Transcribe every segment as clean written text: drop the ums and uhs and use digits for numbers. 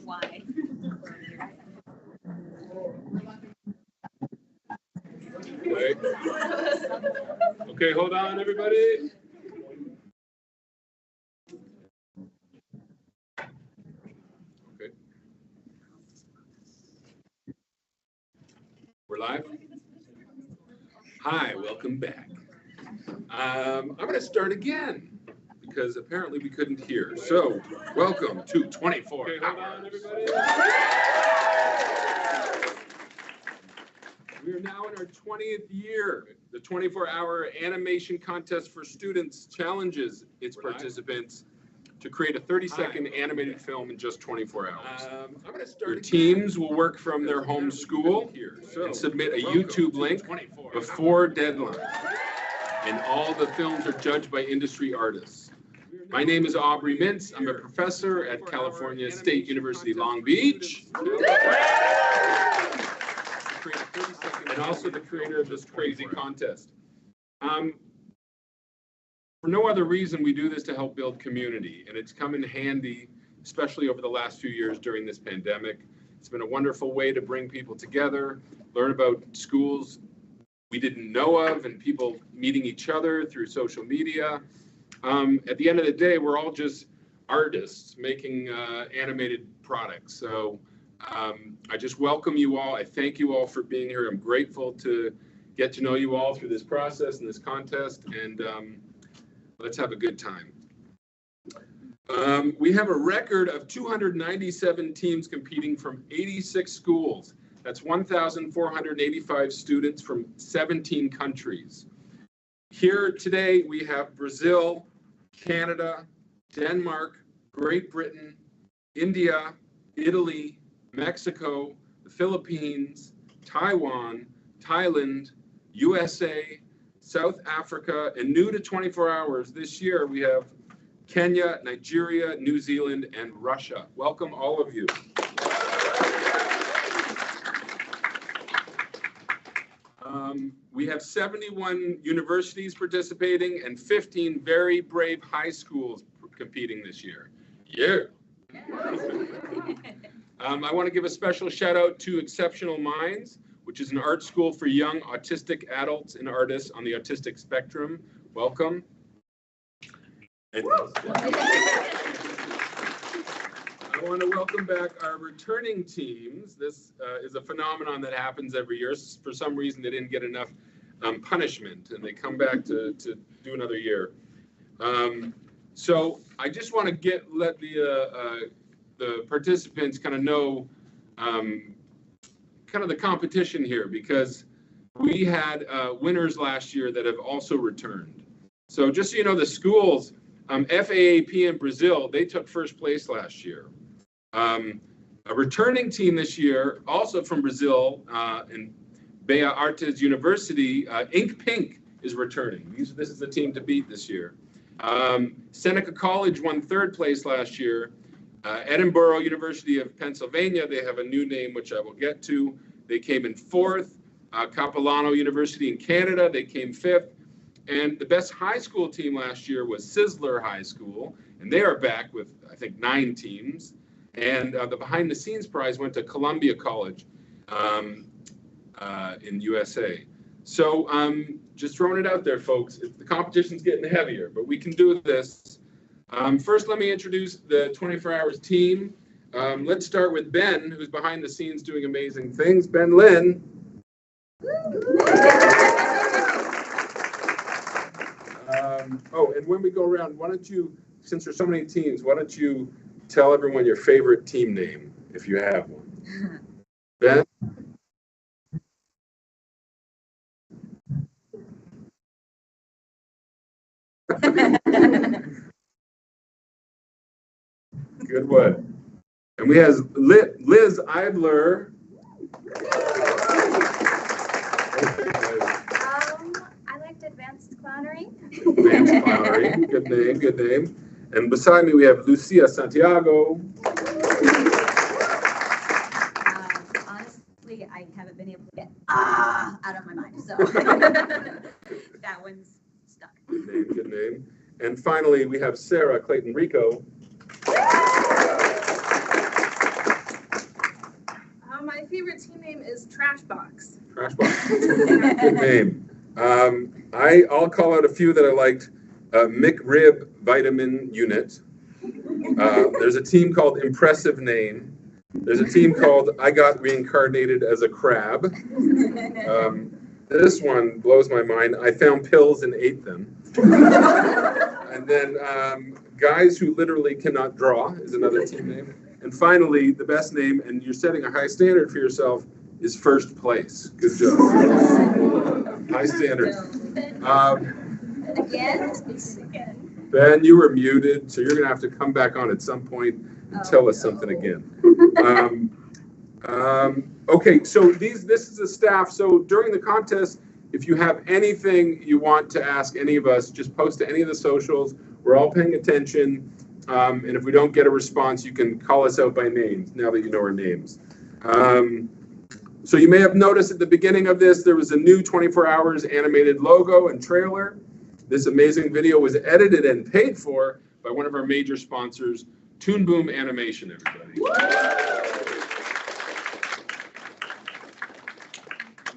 Why? Wait. Okay, hold on, everybody. Okay. We're live. Hi, welcome back. I'm going to start again because apparently we couldn't hear. So, welcome to 24 okay, hold on, everybody. We are now in our 20th year. The 24-hour animation contest for students challenges its participants to create a 30-second animated film in just 24 hours. Your teams will work from their home school and submit a YouTube link before deadline. And all the films are judged by industry artists. My name is Aubrey Mintz. I'm a professor at California State University, Long Beach. And also the creator of this crazy contest. For no other reason, we do this to help build community, and it's come in handy, especially over the last few years during this pandemic. It's been a wonderful way to bring people together, learn about schools we didn't know of, and people meeting each other through social media. At the end of the day, we're all just artists making animated products. So I just welcome you all. I thank you all for being here. I'm grateful to get to know you all through this process and this contest, and let's have a good time. We have a record of 297 teams competing from 86 schools. That's 1,485 students from 17 countries. Here today we have Brazil, Canada, Denmark, Great Britain, India, Italy, Mexico, the Philippines, Taiwan, Thailand, USA, South Africa, and new to 24 hours this year, we have Kenya, Nigeria, New Zealand, and Russia. Welcome, all of you. We have 71 universities participating and 15 very brave high schools competing this year. Yeah. I want to give a special shout out to Exceptional Minds, which is an art school for young autistic adults and artists on the autistic spectrum. Welcome. And I want to welcome back our returning teams. This is a phenomenon that happens every year. For some reason, they didn't get enough punishment, and they come back to do another year. So I just want to let the participants kind of know kind of the competition here, because we had winners last year that have also returned. So just so you know, the schools, FAAP in Brazil, they took first place last year. A returning team this year, also from Brazil, in Bea Artes University, Ink Pink is returning. This is the team to beat this year. Seneca College won third place last year. Edinburgh University of Pennsylvania, they have a new name, which I will get to. They came in fourth. Capilano University in Canada, they came fifth. And the best high school team last year was Sizzler High School, and they are back with, I think, 9 teams. And the behind the scenes prize went to Columbia College in USA. So just throwing it out there, folks. The competition's getting heavier, but we can do this. First, let me introduce the 24 Hours team. Let's start with Ben, who's behind the scenes doing amazing things. Ben Lynn. Oh, and when we go around, why don't you, since there's so many teams, why don't you tell everyone your favorite team name, if you have one. Ben? Good one. And we have Liz Eibler. I liked Advanced Clownery. Advanced Clownery. Good name, good name. And beside me, we have Lucia Santiago. Honestly, I haven't been able to get out of my mind, so that one's stuck. Good name, good name. And finally, we have Sarah Clayton Rico. favorite team name is Trash Box. Trash Box. Good name. I'll call out a few that I liked. McRib Vitamin Unit. There's a team called Impressive Name. There's a team called I Got Reincarnated as a Crab. This one blows my mind. I found pills and ate them. And then Guys Who Literally Cannot Draw is another team name. And finally, the best name, and you're setting a high standard for yourself, is First Place. Good job. High standard. Again. Ben, you were muted, so you're going to have to come back on at some point and tell us something again. Okay, so this is the staff. So during the contest, if you have anything you want to ask any of us, just post to any of the socials. We're all paying attention. And if we don't get a response, you can call us out by name now that you know our names. So you may have noticed at the beginning of this, there was a new 24 Hours animated logo and trailer. This amazing video was edited and paid for by one of our major sponsors, Toon Boom Animation, everybody.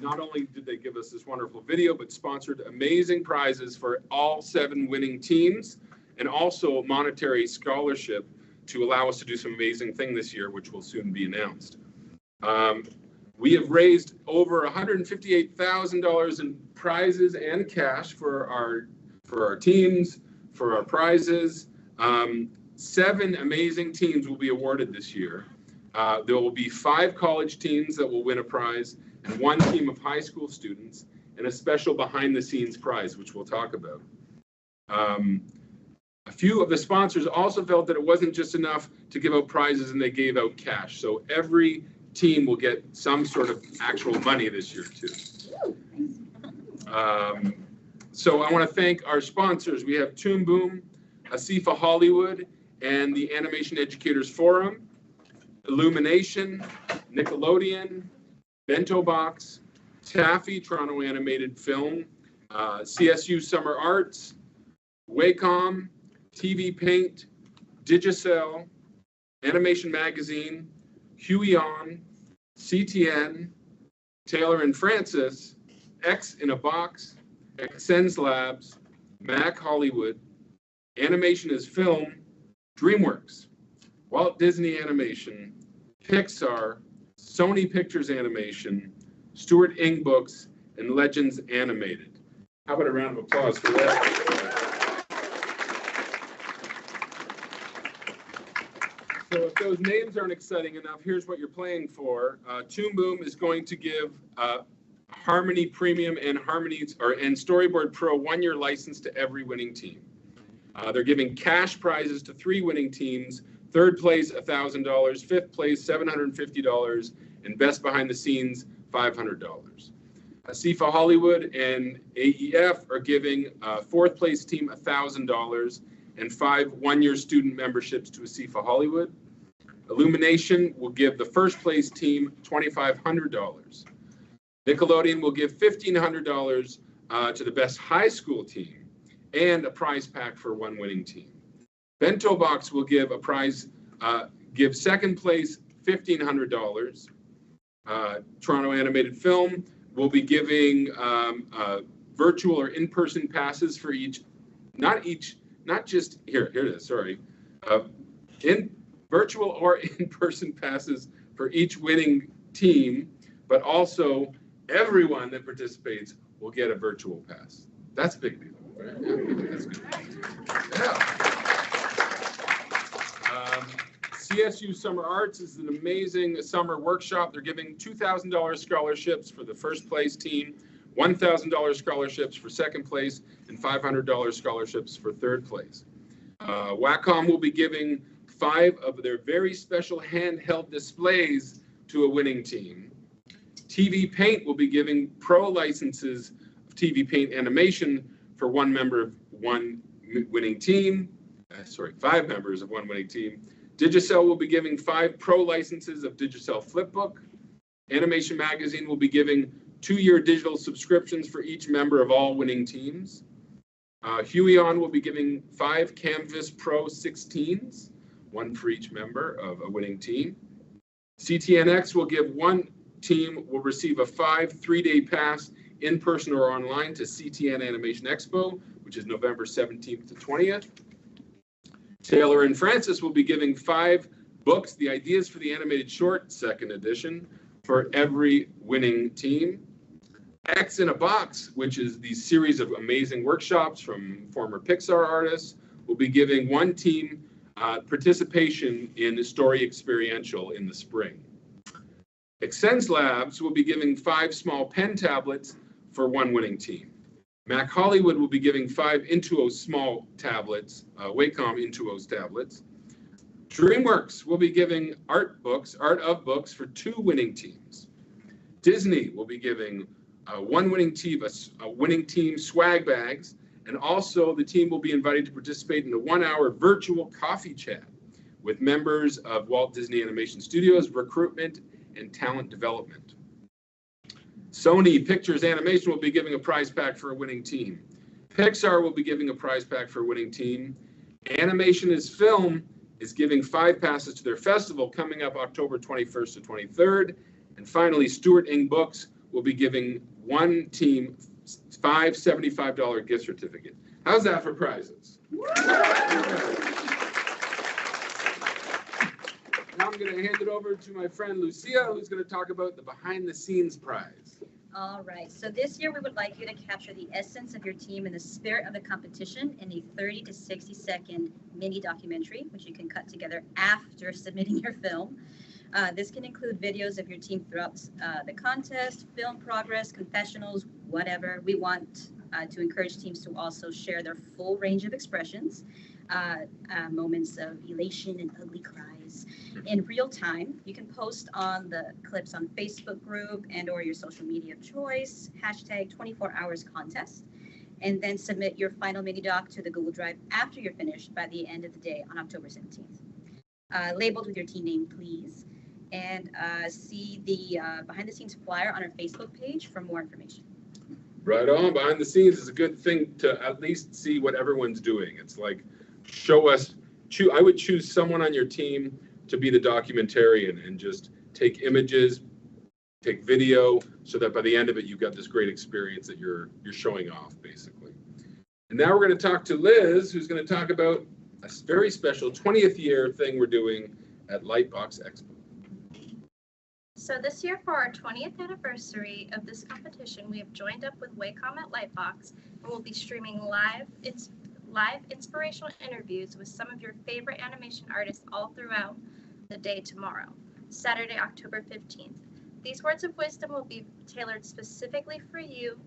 Not only did they give us this wonderful video, but sponsored amazing prizes for all 7 winning teams, and also a monetary scholarship to allow us to do some amazing thing this year, which will soon be announced. We have raised over $158,000 in prizes and cash for our teams, for our prizes. 7 amazing teams will be awarded this year. There will be 5 college teams that will win a prize, and 1 team of high school students, and a special behind-the-scenes prize, which we'll talk about. A few of the sponsors also felt that it wasn't just enough to give out prizes, and they gave out cash. So every team will get some sort of actual money this year too. So I want to thank our sponsors. We have Toon Boom, Asifa Hollywood, and the Animation Educators Forum, Illumination, Nickelodeon, Bento Box, Taffy, Toronto Animated Film, CSU Summer Arts, Wacom, TV Paint, Digicel, Animation Magazine, Huey On, CTN, Taylor and Francis, X in a Box, Exens Labs, Mac Hollywood, Animation is Film, DreamWorks, Walt Disney Animation, Pixar, Sony Pictures Animation, Stuart Ing Books, and Legends Animated. How about a round of applause for that? So if those names aren't exciting enough, here's what you're playing for. Toon Boom is going to give Harmony Premium and and Storyboard Pro 1-year license to every winning team. They're giving cash prizes to 3 winning teams. 3rd place, $1,000. 5th place, $750. And best behind the scenes, $500. Asifa Hollywood and AEF are giving 4th place team $1,000 and 5 1-year student memberships to Asifa Hollywood. Illumination will give the 1st place team $2,500. Nickelodeon will give $1,500 to the best high school team and a prize pack for 1 winning team. Bento Box will give a prize, give 2nd place $1,500. Toronto Animated Film will be giving virtual or in-person passes for each, not just, here it is, sorry. Virtual or in-person passes for each winning team, but also everyone that participates will get a virtual pass. That's a big deal, right? Yeah, that's good. Yeah. CSU Summer Arts is an amazing summer workshop. They're giving $2,000 scholarships for the 1st place team, $1,000 scholarships for 2nd place, and $500 scholarships for 3rd place. Wacom will be giving 5 of their very special handheld displays to a winning team. TV Paint will be giving pro licenses of TV Paint animation for 1 member of 1 winning team. 5 members of 1 winning team. Digicel will be giving 5 pro licenses of Digicel Flipbook. Animation Magazine will be giving 2-year digital subscriptions for each member of all winning teams. Huey On will be giving 5 Canvas Pro 16s, 1 for each member of a winning team. CTNX will give 1 team will receive a 3-day pass in person or online to CTN Animation Expo, which is November 17th to 20th. Taylor and Francis will be giving 5 books, The Ideas for the Animated Short, second edition, for every winning team. X in a Box, which is the series of amazing workshops from former Pixar artists, will be giving 1 team participation in the Story Experiential in the spring. Extends Labs will be giving 5 small pen tablets for 1 winning team. Mac Hollywood will be giving 5 Intuos small tablets, Wacom Intuos tablets. DreamWorks will be giving art of books for 2 winning teams. Disney will be giving 1 winning team, a winning team swag bags, and also the team will be invited to participate in a 1-hour virtual coffee chat with members of Walt Disney Animation Studios recruitment and talent development. Sony Pictures Animation will be giving a prize pack for a winning team. Pixar will be giving a prize pack for a winning team. Animation is Film is giving 5 passes to their festival coming up October 21st to 23rd. And finally, Stewart Ing Books will be giving 1 team 5 $75 gift certificates. How's that for prizes? Now I'm going to hand it over to my friend Lucia, who's going to talk about the behind the scenes prize. All right, so this year we would like you to capture the essence of your team and the spirit of the competition in a 30 to 60 second mini documentary, which you can cut together after submitting your film. This can include videos of your team throughout the contest, film progress, confessionals, whatever. We want to encourage teams to also share their full range of expressions, moments of elation and ugly cries in real time. You can post on the clips on Facebook group and or your social media of choice, hashtag 24 hours contest, and then submit your final mini doc to the Google Drive after you're finished by the end of the day on October 17th. Labeled with your team name, please. And see the behind the scenes flyer on our Facebook page for more information. Right on. Behind the scenes is a good thing to at least see what everyone's doing. It's like, show us, I would choose someone on your team to be the documentarian and just take images, take video, so that by the end of it, you've got this great experience that you're showing off, basically. And now we're going to talk to Liz, who's going to talk about a very special 20th year thing we're doing at Lightbox Expo. So this year, for our 20th anniversary of this competition, we have joined up with Wacom at Lightbox, and we'll be streaming live inspirational interviews with some of your favorite animation artists all throughout the day tomorrow, Saturday, October 15th. These words of wisdom will be tailored specifically for you,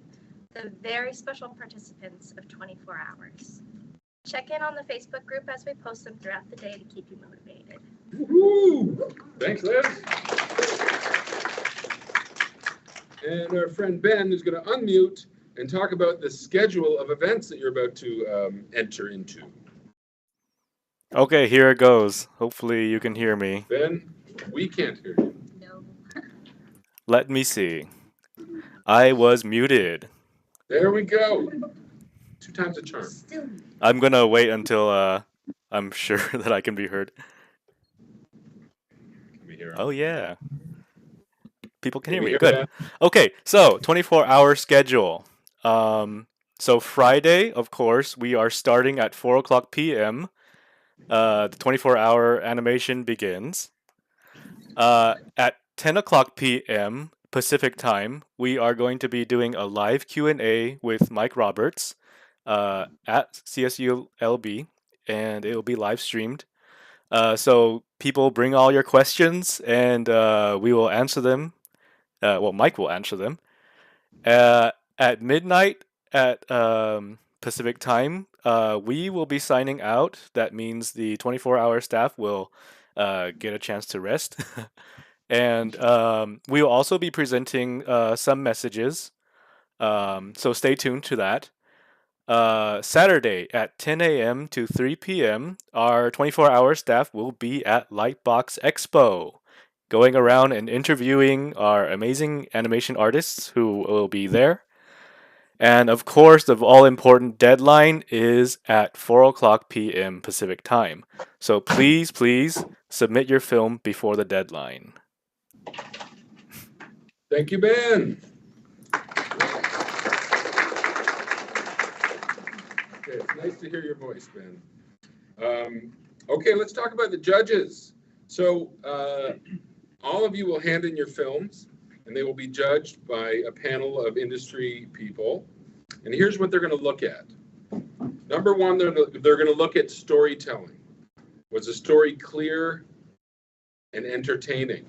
the very special participants of 24 Hours. Check in on the Facebook group as we post them throughout the day to keep you motivated. Woo-hoo! Thanks, Liz. And our friend Ben is going to unmute and talk about the schedule of events that you're about to enter into. Okay, here it goes. Hopefully you can hear me. Ben, we can't hear you. No. Let me see. I was muted. There we go. 2 times a charm. Still. I'm gonna wait until I'm sure that I can be heard. Let me hear. Oh yeah. People can hear Can we me. hear Good. that? Okay, so 24-hour schedule. So Friday, of course, we are starting at 4:00 p.m. The 24-hour animation begins. At 10:00 p.m. Pacific time, we are going to be doing a live Q&A with Mike Roberts at CSULB, and it will be live streamed. So people bring all your questions, and we will answer them. Mike will answer them. At midnight at Pacific time, we will be signing out. That means the 24-hour staff will get a chance to rest. And we will also be presenting some messages. So stay tuned to that. Saturday at 10 a.m. to 3 p.m., our 24-hour staff will be at Lightbox Expo, going around and interviewing our amazing animation artists who will be there. And of course, the all-important deadline is at 4:00 p.m. Pacific time. So please submit your film before the deadline. Thank you, Ben. Okay, it's nice to hear your voice, Ben. Okay, let's talk about the judges. So all of you will hand in your films, and they will be judged by a panel of industry people. And here's what they're going to look at. Number one, they're going to look at storytelling. Was the story clear and entertaining?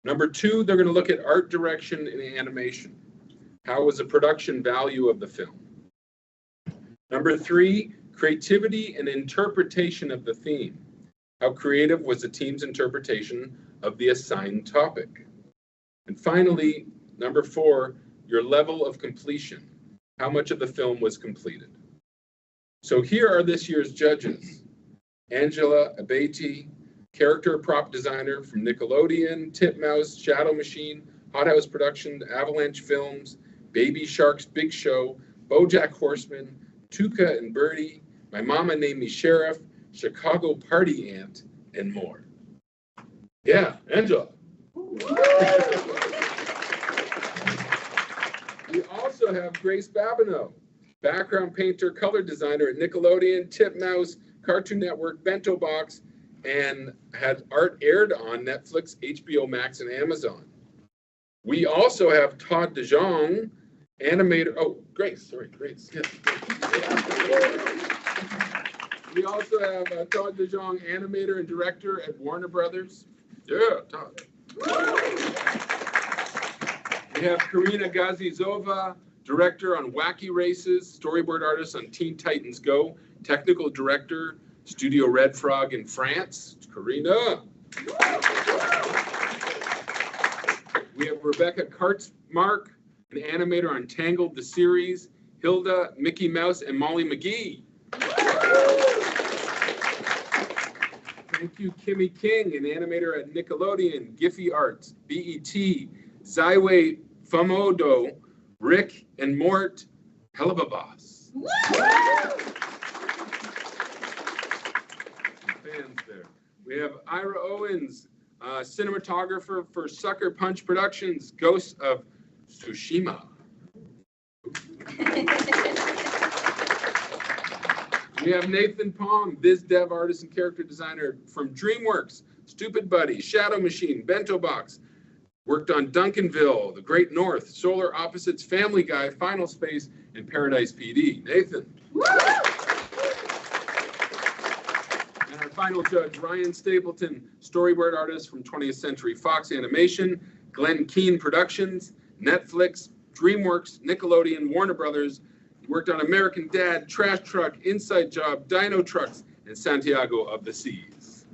Number two, they're going to look at art direction and animation. How was the production value of the film? Number three, creativity and interpretation of the theme. How creative was the team's interpretation of the assigned topic? And finally, number four, your level of completion. How much of the film was completed? So here are this year's judges. Angela Abate, character prop designer from Nickelodeon, Titmouse, Shadow Machine, Hot House Productions, Avalanche Films, Baby Shark's Big Show, BoJack Horseman, Tuca and Birdie, My Mama Named Me Sheriff, Chicago Party Ant, and more. Yeah, Angela. We also have Grace Babineau, background painter, color designer at Nickelodeon, Titmouse, Cartoon Network, Bento Box, and had art aired on Netflix, HBO Max, and Amazon. We also have Todd DeJong, animator. Oh, Grace, sorry, Grace. Yes. We also have Todd DeJong, animator and director at Warner Brothers. Yeah, Todd. We have Karina Gazizova, director on Wacky Races, storyboard artist on Teen Titans Go, technical director, Studio Red Frog in France. Karina. We have Rebecca Kartzmark, an animator on Tangled the series, Hilda, Mickey Mouse, and Molly McGee. Thank you, Kimmy King, an animator at Nickelodeon, Giphy Arts, BET, Zyway Famodo, Rick and Mort, hell of a boss. Fans there. We have Ira Owens, cinematographer for Sucker Punch Productions, Ghosts of Tsushima. We have Nathan Palm, biz dev artist and character designer from DreamWorks, Stupid Buddy, Shadow Machine, Bento Box. Worked on Duncanville, The Great North, Solar Opposites, Family Guy, Final Space, and Paradise PD. Nathan. And our final judge, Ryan Stapleton, storyboard artist from 20th Century Fox Animation, Glenn Keane Productions, Netflix, DreamWorks, Nickelodeon, Warner Brothers. He worked on American Dad, Trash Truck, Inside Job, Dino Trucks, and Santiago of the Seas.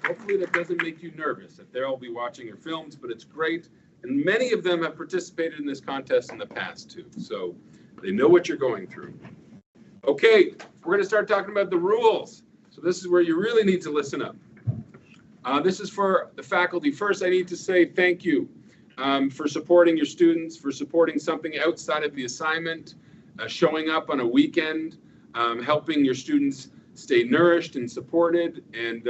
Hopefully that doesn't make you nervous that they'll be watching your films, but it's great. And many of them have participated in this contest in the past too. So they know what you're going through. Okay, we're going to start talking about the rules. So this is where you really need to listen up. This is for the faculty. First, I need to say thank you for supporting your students, for supporting something outside of the assignment, showing up on a weekend, helping your students stay nourished and supported, and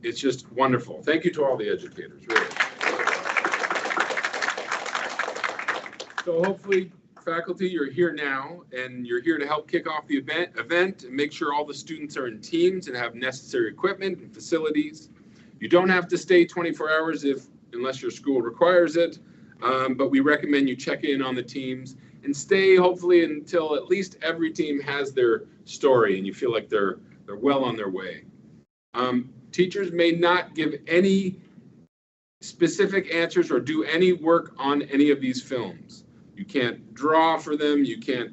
it's just wonderful. Thank you to all the educators, really. So hopefully, faculty, you're here now, and you're here to help kick off the event and make sure all the students are in teams and have necessary equipment and facilities. You don't have to stay 24 hours unless your school requires it, but we recommend you check in on the teams and stay hopefully until at least every team has their story and you feel like they're well on their way. Teachers may not give any specific answers or do any work on any of these films. You can't draw for them, you can't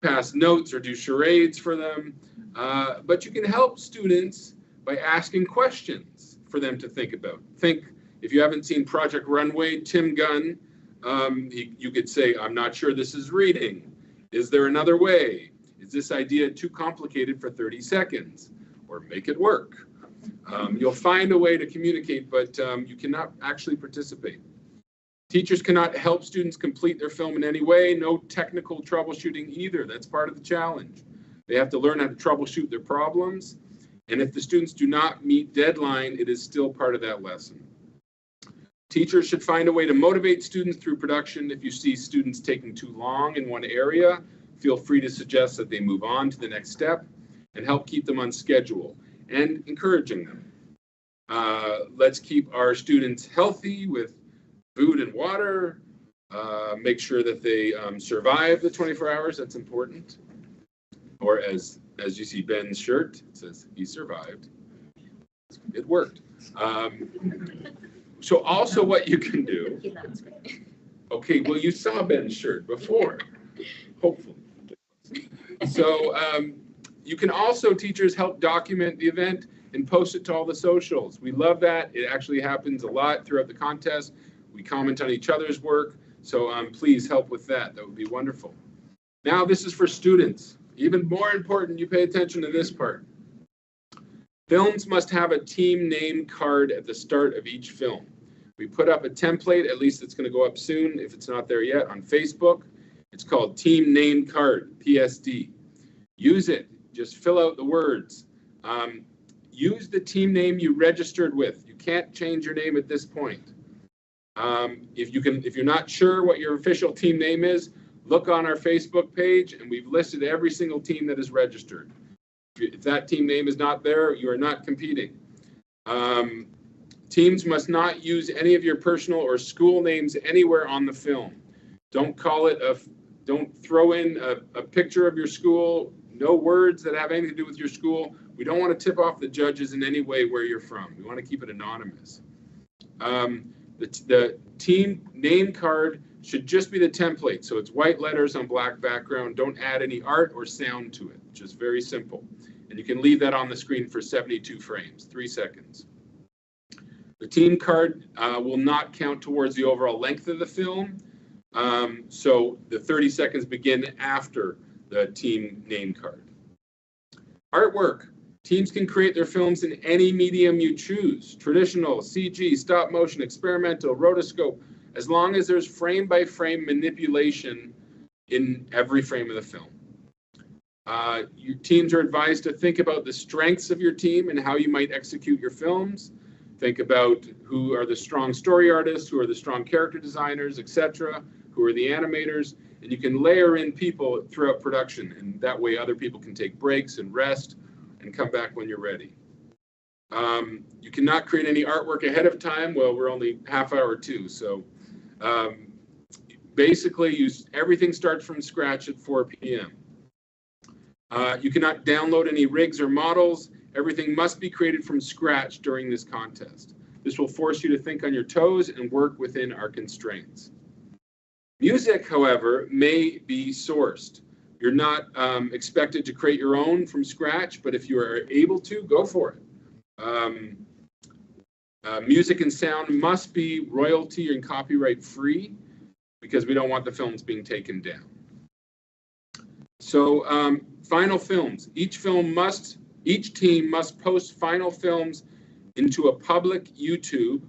pass notes or do charades for them, but you can help students by asking questions for them to think about. If you haven't seen Project Runway, Tim Gunn, you could say, I'm not sure this is reading. Is there another way? Is this idea too complicated for 30 seconds? Or make it work. You'll find a way to communicate, but you cannot actually participate. Teachers cannot help students complete their film in any way. No technical troubleshooting either. That's part of the challenge. They have to learn how to troubleshoot their problems. And if the students do not meet deadline, it is still part of that lesson. Teachers should find a way to motivate students through production. If you see students taking too long in one area, feel free to suggest that they move on to the next step and help keep them on schedule and encouraging them. Let's keep our students healthy with food and water. Make sure that they survive the 24 hours. That's important. Or as you see Ben's shirt, it says he survived. It worked. So also what you can do. Okay, well, you saw Ben's shirt before, hopefully. So you can also, teachers, help document the event and post it to all the socials. We love that. It actually happens a lot throughout the contest. We comment on each other's work. So please help with that. That would be wonderful. Now this is for students. Even more important, you pay attention to this part. Films must have a team name card at the start of each film. We put up a template, at least it's going to go up soon if it's not there yet, on Facebook. It's called Team Name Card, PSD. Use it. Just fill out the words. Use the team name you registered with. You can't change your name at this point. If you're not sure what your official team name is, look on our Facebook page, and we've listed every single team that is registered. If that team name is not there, you are not competing. Teams must not use any of your personal or school names anywhere on the film. Don't throw in a picture of your school, no words that have anything to do with your school. We don't want to tip off the judges in any way where you're from. We want to keep it anonymous. The team name card should just be the template. So it's white letters on black background. Don't add any art or sound to it. Just very simple. And you can leave that on the screen for 72 frames, 3 seconds. The team card will not count towards the overall length of the film. So the 30 seconds begin after the team name card. Artwork. Teams can create their films in any medium you choose. Traditional, CG, stop motion, experimental, rotoscope, as long as there's frame by frame manipulation in every frame of the film. Your teams are advised to think about the strengths of your team and how you might execute your films. Think about who are the strong story artists, who are the strong character designers, etc., who are the animators, and you can layer in people throughout production, and that way other people can take breaks and rest and come back when you're ready. You cannot create any artwork ahead of time. Well, we're only half hour too, so basically everything starts from scratch at 4 p.m. You cannot download any rigs or models. Everything must be created from scratch during this contest. This will force you to think on your toes and work within our constraints. Music, however, may be sourced. You're not expected to create your own from scratch, but if you are able to, go for it. Music and sound must be royalty and copyright free because we don't want the films being taken down. So final films. Each team must post final films into a public YouTube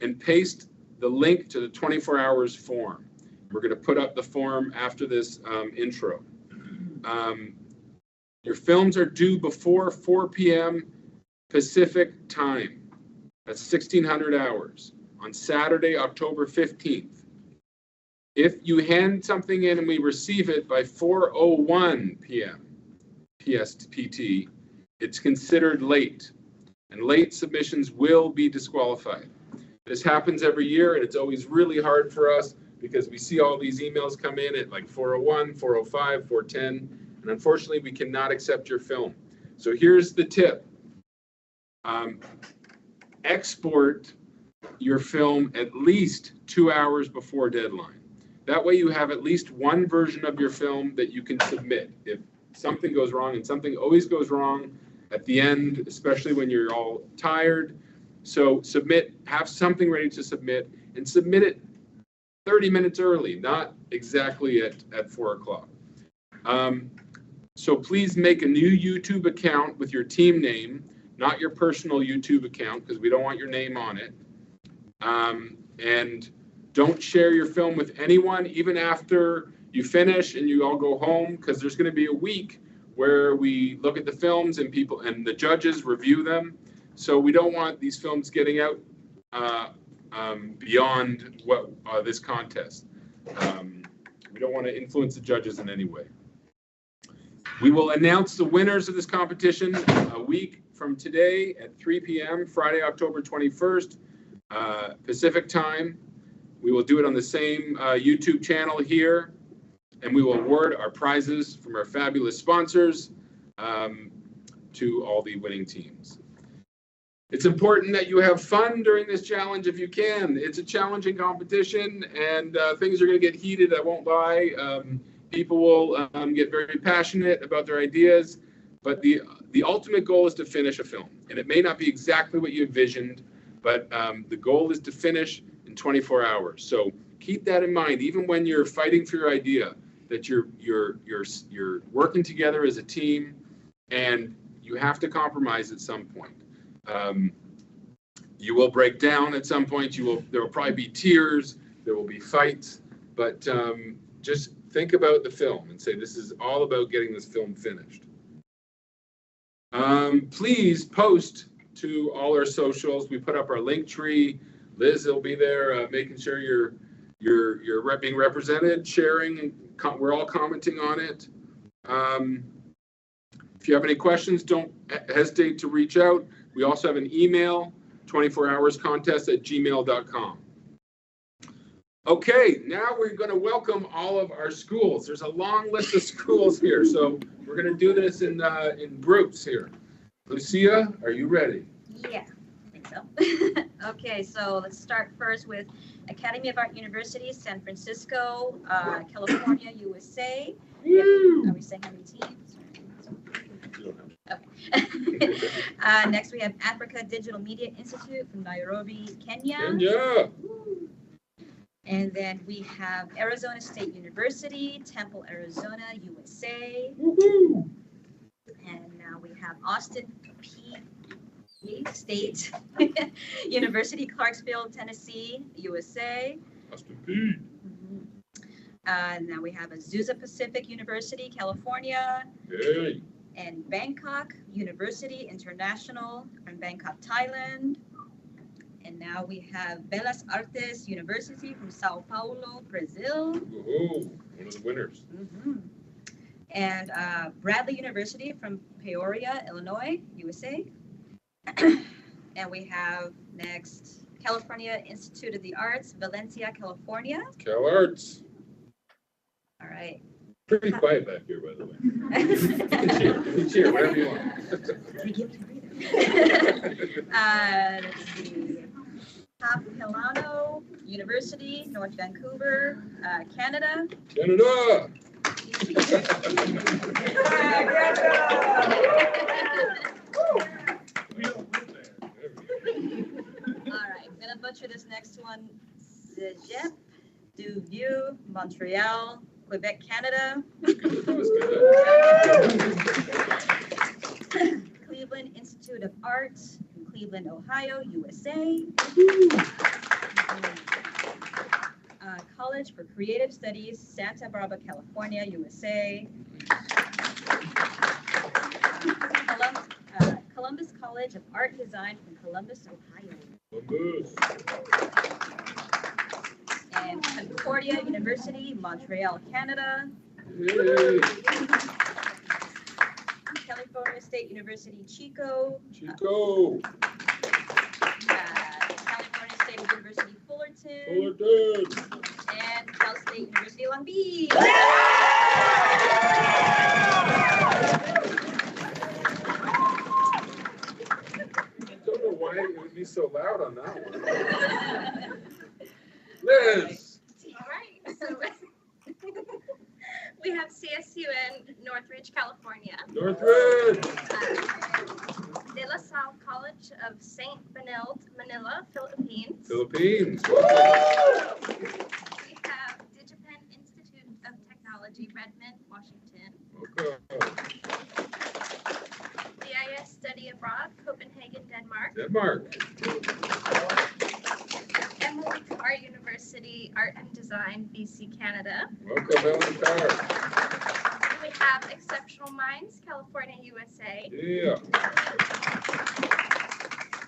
and paste the link to the 24 hours form. We're going to put up the form after this intro. Your films are due before 4 p.m. Pacific time. That's 1600 hours on Saturday, October 15th. If you hand something in and we receive it by 4:01 p.m. PST, it's considered late, and late submissions will be disqualified. This happens every year, and it's always really hard for us because we see all these emails come in at like 4:01, 4:05, 4:10, and unfortunately we cannot accept your film. So here's the tip. Export your film at least 2 hours before deadline. That way you have at least one version of your film that you can submit. If something goes wrong, and something always goes wrong at the end, especially when you're all tired. So have something ready to submit, and submit it 30 minutes early, not exactly at 4 o'clock. So please make a new YouTube account with your team name, not your personal YouTube account, because we don't want your name on it. And don't share your film with anyone, even after you finish and you all go home, because there's going to be a week where we look at the films and the judges review them. So we don't want these films getting out beyond what this contest. We don't want to influence the judges in any way. We will announce the winners of this competition a week from today at 3 p.m., Friday, October 21st, Pacific time. We will do it on the same YouTube channel here, and we will award our prizes from our fabulous sponsors to all the winning teams. It's important that you have fun during this challenge if you can. It's a challenging competition, and things are going to get heated, I won't lie. People will get very passionate about their ideas, but the ultimate goal is to finish a film. And it may not be exactly what you envisioned, but the goal is to finish in 24 hours. So keep that in mind, even when you're fighting for your idea, that you're working together as a team, and you have to compromise at some point. You will break down at some point. There will probably be tears. There will be fights, but just think about the film and say, this is all about getting this film finished. Please post to all our socials. We put up our link tree. Liz will be there, making sure you're being represented, sharing, and we're all commenting on it. If you have any questions, don't hesitate to reach out. We also have an email, 24hourscontest@gmail.com. Okay, now we're going to welcome all of our schools. There's a long list of schools here, so we're going to do this in groups here. Lucia, are you ready? Yeah, I think so. Okay, so let's start first with Academy of Art University, San Francisco, California, USA. Woo! Are we saying how many teams? Okay. Next, we have Africa Digital Media Institute from Nairobi, Kenya. Kenya. And then we have Arizona State University, Temple, Arizona, USA. Woohoo! And now we have Austin P. State University, Clarksville, Tennessee, USA. Austin P. Now we have Azusa Pacific University, California. Hey. And Bangkok University International from Bangkok, Thailand. And now we have Belas Artes University from Sao Paulo, Brazil. Oh, one of the winners. And Bradley University from Peoria, Illinois, USA. And we have next California Institute of the Arts, Valencia, California. Cal Arts. All right. Pretty quiet back here, by the way. You can cheer, whatever you want. Let's see. Capilano University, North Vancouver, Canada. Canada. All right, I'm gonna butcher this next one. Cégep du Vieux, Montreal, Quebec, Canada. Cleveland Institute of Arts, Cleveland, Ohio, USA. College for Creative Studies, Santa Barbara, California, USA. Columbus College of Art and Design from Columbus, Ohio. And Concordia University, Montreal, Canada. Yay. California State University, Chico. Chico. California State University, Fullerton. Fullerton. And Cal State University, Long Beach. I don't know why it would be so loud on that one. Liz. All right. So we have CSU in Northridge, California. Northridge. De La Salle College of St. Benilde, Manila, Philippines. Philippines. We have Digipen Institute of Technology, Redmond, Washington. Okay. DIS Study Abroad, Copenhagen, Denmark. Denmark. Emily Carr University, Art and Design, BC, Canada. Welcome, Ellen Carr. We have Exceptional Minds, California, USA. Yeah.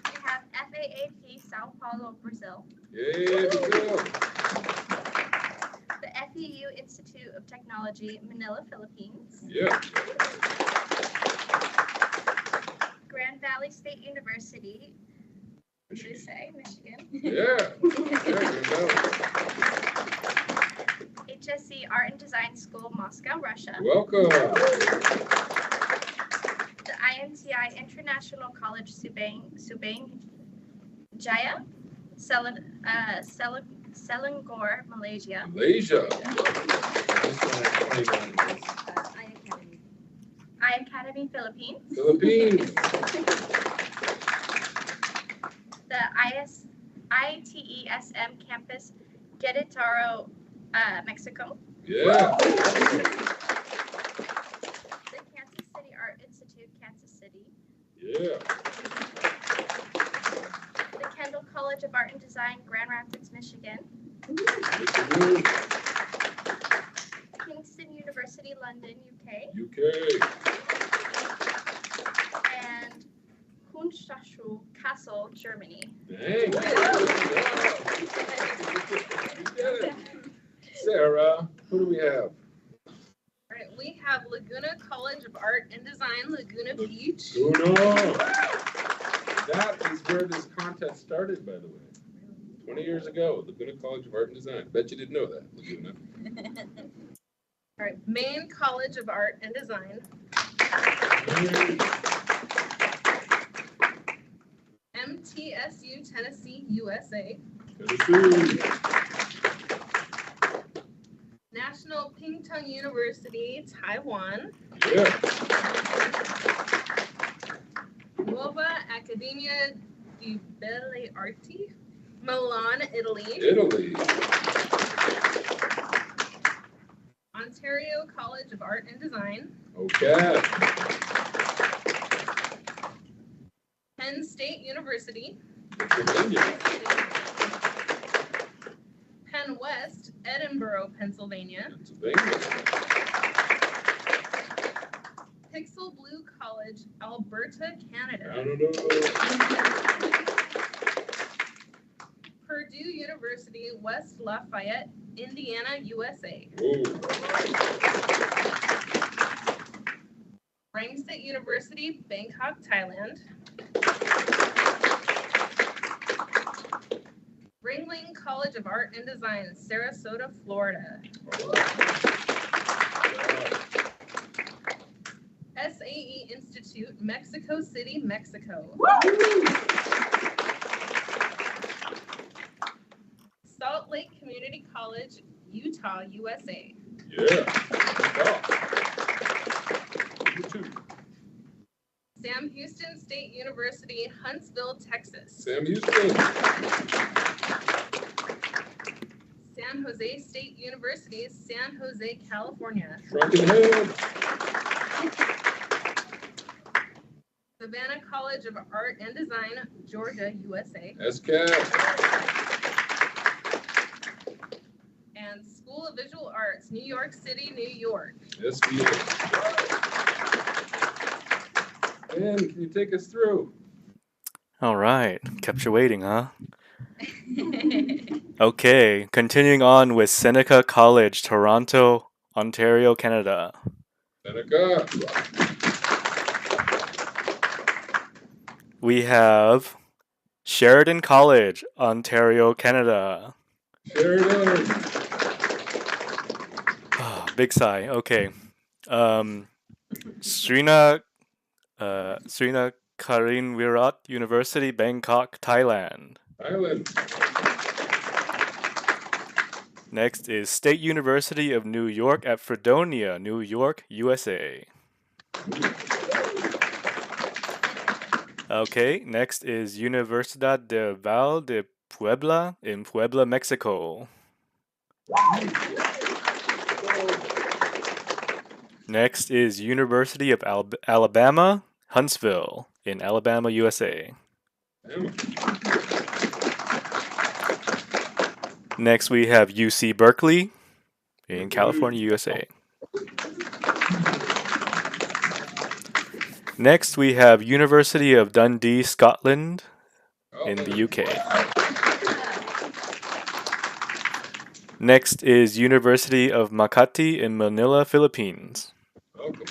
We have FAAP, Sao Paulo, Brazil. Yeah, Brazil. The FEU Institute of Technology, Manila, Philippines. Yeah. Grand Valley State University, USA, Michigan. Yeah. There you go. HSC Art and Design School, Moscow, Russia. Welcome. The INTI International College, Subang Jaya, Selangor, Malaysia. Malaysia. I Academy, Philippines. Philippines. The ITESM campus, Querétaro, Mexico. Yeah. The Kansas City Art Institute, Kansas City. Yeah. The Kendall College of Art and Design, Grand Rapids, Michigan. Kingston University, London, UK. UK. And Kunsthochschule Kassel, Germany. Dang. Sarah, who do we have? All right, we have Laguna College of Art and Design, Laguna Beach. Uno. That is where this contest started, by the way. 20 years ago, Laguna College of Art and Design. Bet you didn't know that, Laguna. All right, Maine College of Art and Design. MTSU, Tennessee, USA. Tennessee. National Pingtung University, Taiwan. Yeah. Nuova Accademia di Belle Arti, Milan, Italy. Italy. Ontario College of Art and Design. Okay. Penn State University. Pennsylvania. Penn West, Edinburgh, Pennsylvania. Pennsylvania. Pixel Blue College, Alberta, I Canada. don't know. Purdue University, West Lafayette, Indiana, USA. Ooh. Rangsit University, Bangkok, Thailand. Ringling College of Art and Design, Sarasota, Florida. SAE Institute, Mexico City, Mexico. Salt Lake Community College, Utah, USA. Yeah. You too. Sam Houston State University, Huntsville, Texas. Sam Houston. San Jose State University, San Jose, California. Shrunken Head. Savannah College of Art and Design, Georgia, USA. SCAT. And School of Visual Arts, New York City, New York. SVA. Ben, can you take us through? All right. Kept you waiting, huh? Okay. Continuing on with Seneca College, Toronto, Ontario, Canada. Seneca. We have Sheridan College, Ontario, Canada. Sheridan. Big sigh. Okay. Srina Karinwirat University, Bangkok, Thailand. Island. Next is State University of New York at Fredonia, New York, USA. Okay, next is Universidad de Val de Puebla in Puebla, Mexico. Next is University of Alabama, Huntsville in Alabama, USA. Emma. Next we have UC Berkeley in California, USA. Next, we have University of Dundee, Scotland, Oh, in the that's- UK. Next is University of Makati in Manila, Philippines. Welcome.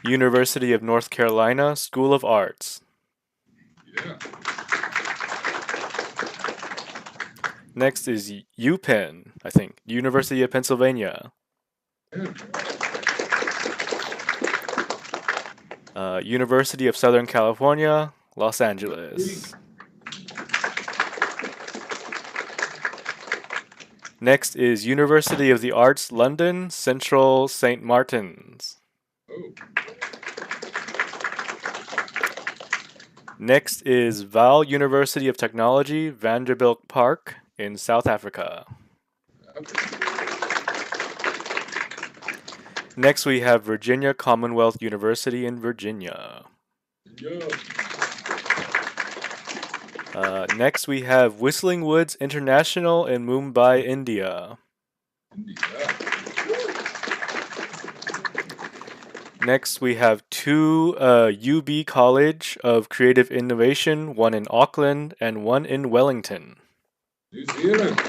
University of North Carolina, School of Arts. Yeah. Next is UPenn, I think. University of Pennsylvania. University of Southern California, Los Angeles. Next is University of the Arts, London, Central St. Martin's. Oh. Next is Val University of Technology, Vanderbilt Park in South Africa. Okay. Next we have Virginia Commonwealth University in Virginia. Yeah. Next we have Whistling Woods International in Mumbai, India. Yeah. Next we have two UB College of Creative Innovation, one in Auckland and one in Wellington. New Zealand.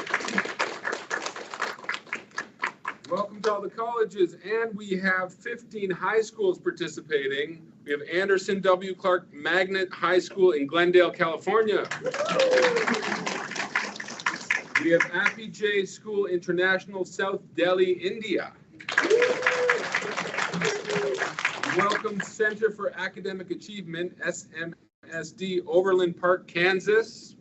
Welcome to all the colleges, and we have 15 high schools participating. We have Anderson W. Clark Magnet High School in Glendale, California. We have Appy J. School International, South Delhi, India. Welcome Center for Academic Achievement, SMSD, Overland Park, Kansas.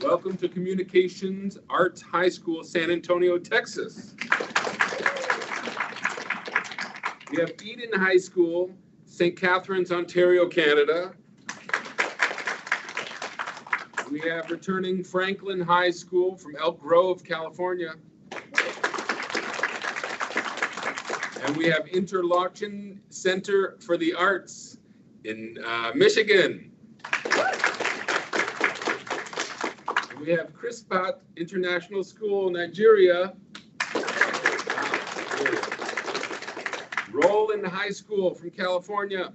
Welcome to Communications Arts High School, San Antonio, Texas. We have Eden High School, St. Catharines, Ontario, Canada. We have returning Franklin High School from Elk Grove, California. And we have Interlochen Center for the Arts in Michigan. We have Crispat International School, Nigeria. Roland High School from California.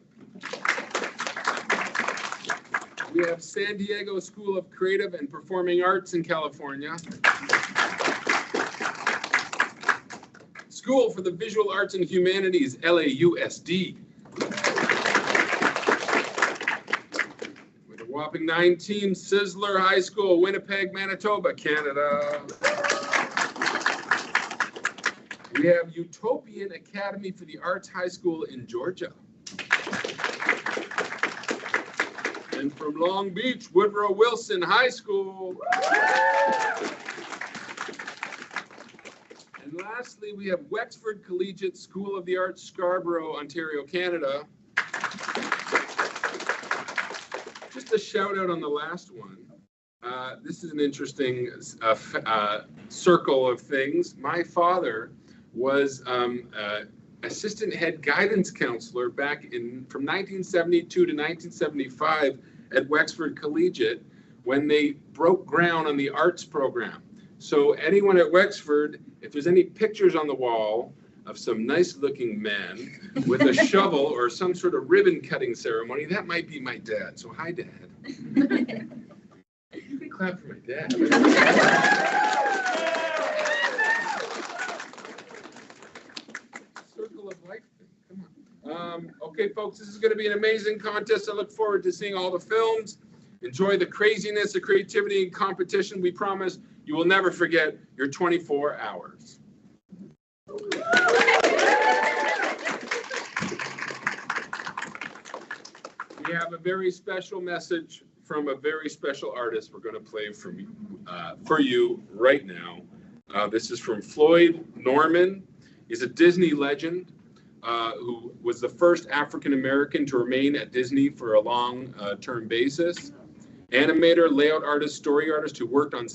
We have San Diego School of Creative and Performing Arts in California. School for the Visual Arts and Humanities, LAUSD. With a whopping 9 teams, Sizzler High School, Winnipeg, Manitoba, Canada. We have Utopian Academy for the Arts High School in Georgia. And from Long Beach, Woodrow Wilson High School. And lastly, we have Wexford Collegiate School of the Arts, Scarborough, Ontario, Canada. Just a shout out on the last one. This is an interesting circle of things. My father was assistant head guidance counselor back from 1972 to 1975 at Wexford Collegiate when they broke ground on the arts program. So anyone at Wexford, if there's any pictures on the wall of some nice looking men with a shovel or some sort of ribbon cutting ceremony, that might be my dad. So hi, Dad. You can clap for my dad. Circle of life thing. Come on. Okay, folks, this is going to be an amazing contest. I look forward to seeing all the films. Enjoy the craziness, the creativity, and competition. We promise you will never forget your 24 hours. We have a very special message from a very special artist we're going to play for you right now. This is from Floyd Norman. He's a Disney legend who was the first African-American to remain at Disney for a long-term basis. Animator, layout artist, story artist who worked on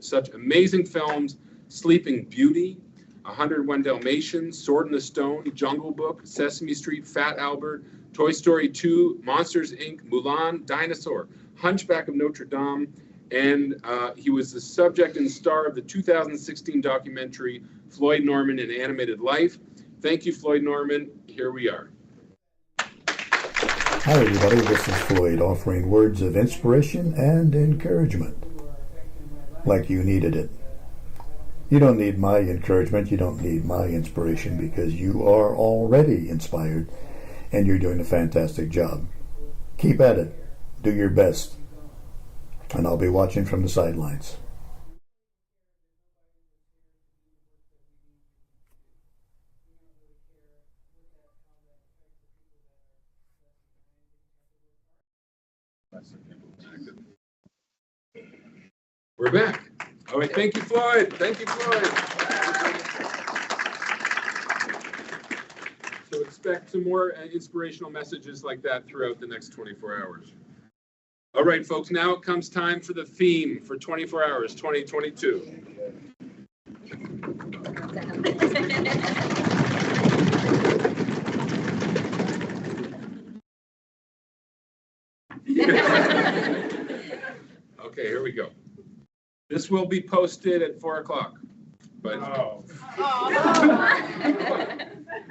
such amazing films, Sleeping Beauty, 101 Dalmatians, Sword in the Stone, Jungle Book, Sesame Street, Fat Albert, Toy Story 2, Monsters, Inc., Mulan, Dinosaur, Hunchback of Notre Dame, and he was the subject and star of the 2016 documentary Floyd Norman in Animated Life. Thank you, Floyd Norman. Here we are. Hi, everybody. This is Floyd offering words of inspiration and encouragement. Like you needed it. You don't need my encouragement. You don't need my inspiration because you are already inspired and you're doing a fantastic job. Keep at it. Do your best. And I'll be watching from the sidelines. We're back. All right, thank you, Floyd. Thank you, Floyd. So expect some more inspirational messages like that throughout the next 24 hours. All right, folks, now it comes time for the theme for 24 hours 2022. Okay, here we go. This will be posted at 4 o'clock. But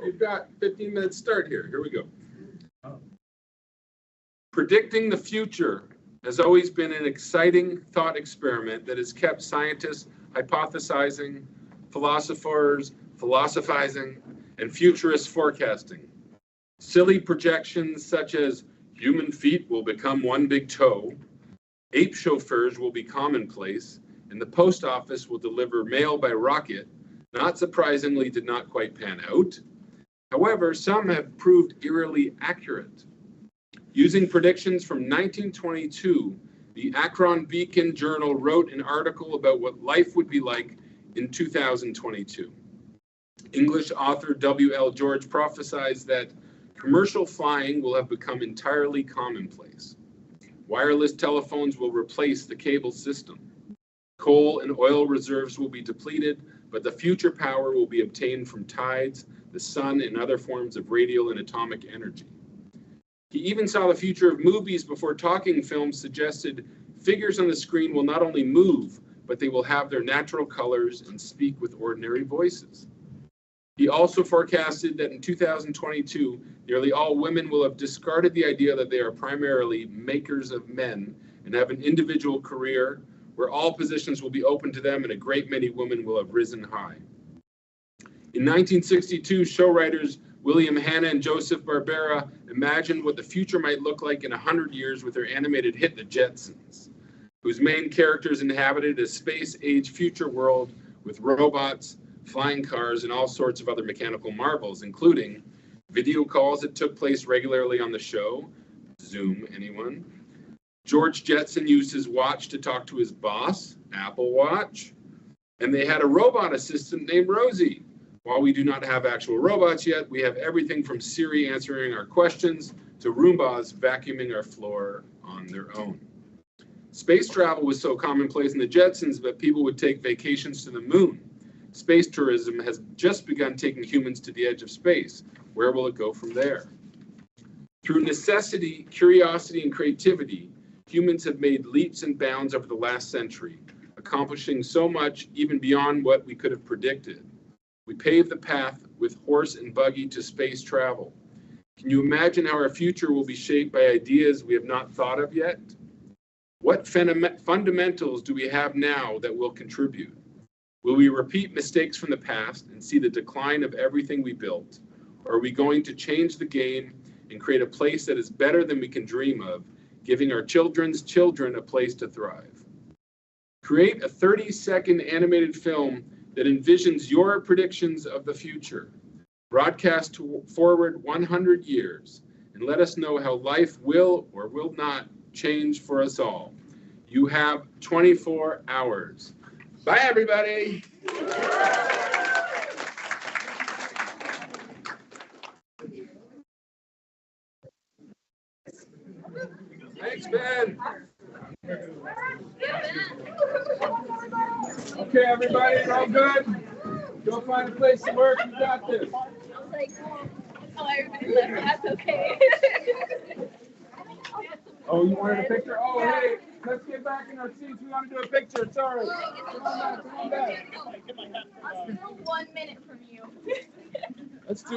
we've got 15 minutes start here. Here we go. Predicting the future has always been an exciting thought experiment that has kept scientists hypothesizing, philosophers philosophizing, and futurists forecasting. Silly projections such as human feet will become one big toe, ape chauffeurs will be commonplace, and the post office will deliver mail by rocket, not surprisingly, did not quite pan out. However, some have proved eerily accurate. Using predictions from 1922, the Akron Beacon Journal wrote an article about what life would be like in 2022. English author W.L. George prophesies that commercial flying will have become entirely commonplace. Wireless telephones will replace the cable system. Coal and oil reserves will be depleted, but the future power will be obtained from tides, the sun, and other forms of radial and atomic energy. He even saw the future of movies before talking films suggested figures on the screen will not only move, but they will have their natural colors and speak with ordinary voices. He also forecasted that in 2022, nearly all women will have discarded the idea that they are primarily makers of men and have an individual career where all positions will be open to them and a great many women will have risen high. In 1962, show writers William Hanna and Joseph Barbera imagined what the future might look like in 100 years with their animated hit, The Jetsons, whose main characters inhabited a space-age future world with robots, flying cars, and all sorts of other mechanical marvels, including video calls that took place regularly on the show. Zoom, anyone? George Jetson used his watch to talk to his boss, Apple Watch. And they had a robot assistant named Rosie. While we do not have actual robots yet, we have everything from Siri answering our questions to Roombas vacuuming our floor on their own. Space travel was so commonplace in the Jetsons that people would take vacations to the moon. Space tourism has just begun taking humans to the edge of space. Where will it go from there? Through necessity, curiosity, and creativity, humans have made leaps and bounds over the last century, accomplishing so much even beyond what we could have predicted. We paved the path with horse and buggy to space travel. Can you imagine how our future will be shaped by ideas we have not thought of yet? What fundamentals do we have now that will contribute? Will we repeat mistakes from the past and see the decline of everything we built? Or are we going to change the game and create a place that is better than we can dream of, giving our children's children a place to thrive? Create a 30-second animated film that envisions your predictions of the future. Broadcast forward 100 years and let us know how life will or will not change for us all. You have 24 hours. Bye, everybody. Thanks, Ben. Okay, everybody, it's all good. Go find a place to work. You got this. I was like, oh, everybody left. That's okay. Oh, you wanted a picture? Oh, hey. Let's get back in our seats. We want to do a picture. Sorry. Come on back. I'm still 1 minute from you. Let's do